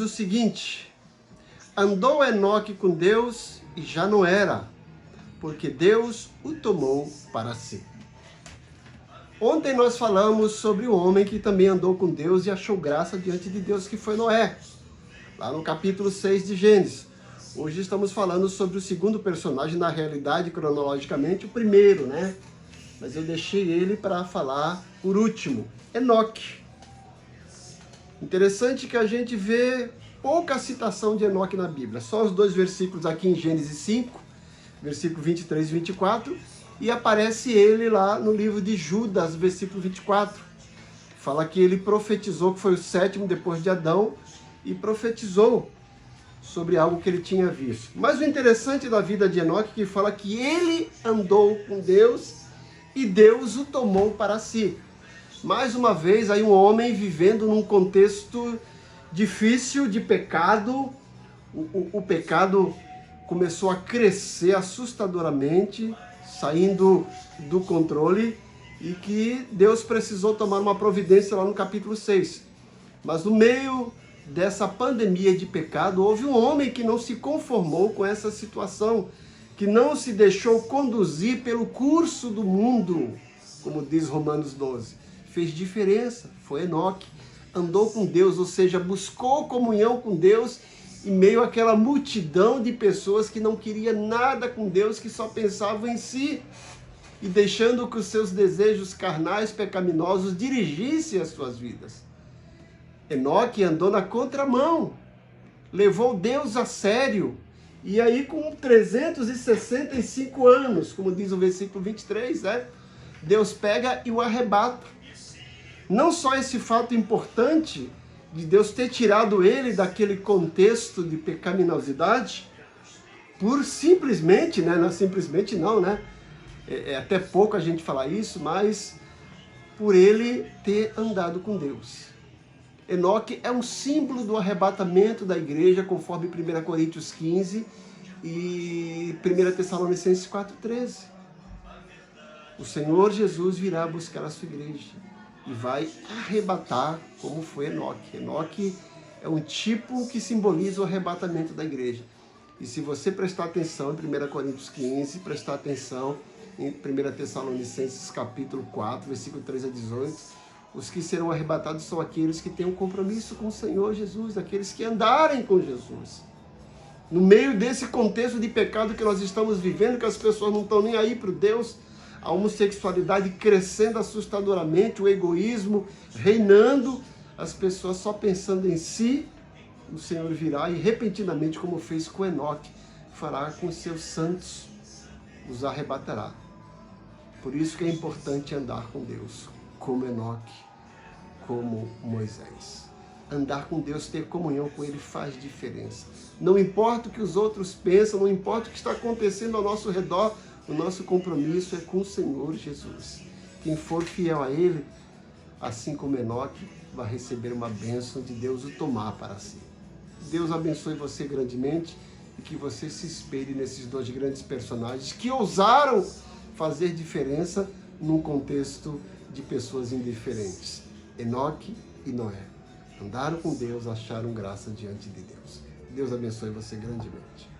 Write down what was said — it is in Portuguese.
o seguinte: andou Enoque com Deus e já não era, porque Deus o tomou para si. Ontem nós falamos sobre o homem que também andou com Deus e achou graça diante de Deus, que foi Noé, lá no capítulo 6 de Gênesis. Hoje estamos falando sobre o segundo personagem, na realidade, cronologicamente, o primeiro, né? Mas eu deixei ele para falar por último, Enoque. Interessante que a gente vê pouca citação de Enoque na Bíblia, só os 2 versículos aqui em Gênesis 5, versículo 23 e 24, e aparece ele lá no livro de Judas, versículo 24. Fala que ele profetizou, que foi o 7º depois de Adão, e profetizou sobre algo que ele tinha visto. Mas o interessante da vida de Enoque é que fala que ele andou com Deus e Deus o tomou para si. Mais uma vez, aí um homem vivendo num contexto difícil de pecado. O pecado começou a crescer assustadoramente, saindo do controle, e que Deus precisou tomar uma providência lá no capítulo 6. Mas no meio dessa pandemia de pecado, houve um homem que não se conformou com essa situação, que não se deixou conduzir pelo curso do mundo, como diz Romanos 12. Fez diferença, foi Enoque. Andou com Deus, ou seja, buscou comunhão com Deus em meio àquela multidão de pessoas que não queria nada com Deus, que só pensavam em si, e deixando que os seus desejos carnais pecaminosos dirigissem as suas vidas. Enoque andou na contramão, levou Deus a sério, e aí com 365 anos, como diz o versículo 23, né? Deus pega e o arrebata. Não só esse fato importante de Deus ter tirado ele daquele contexto de pecaminosidade, por simplesmente, né? Não simplesmente não, né? É até pouco a gente falar isso, mas por ele ter andado com Deus. Enoque é um símbolo do arrebatamento da igreja, conforme 1 Coríntios 15 e 1 Tessalonicenses 4,13. O Senhor Jesus virá buscar a sua igreja e vai arrebatar, como foi Enoque. Enoque é um tipo que simboliza o arrebatamento da igreja. E se você prestar atenção em 1 Coríntios 15, prestar atenção em 1 Tessalonicenses capítulo 4, versículo 3 a 18, os que serão arrebatados são aqueles que têm um compromisso com o Senhor Jesus, aqueles que andarem com Jesus. No meio desse contexto de pecado que nós estamos vivendo, que as pessoas não estão nem aí para Deus, a homossexualidade crescendo assustadoramente, o egoísmo reinando, as pessoas só pensando em si, o Senhor virá e repentinamente, como fez com Enoque, fará com os seus santos, os arrebatará. Por isso que é importante andar com Deus, como Enoque, como Moisés. Andar com Deus, ter comunhão com Ele faz diferença. Não importa o que os outros pensam, não importa o que está acontecendo ao nosso redor, o nosso compromisso é com o Senhor Jesus. Quem for fiel a Ele, assim como Enoque, vai receber uma bênção de Deus o tomar para si. Deus abençoe você grandemente e que você se espelhe nesses 2 grandes personagens que ousaram fazer diferença num contexto de pessoas indiferentes. Enoque e Noé andaram com Deus, acharam graça diante de Deus. Deus abençoe você grandemente.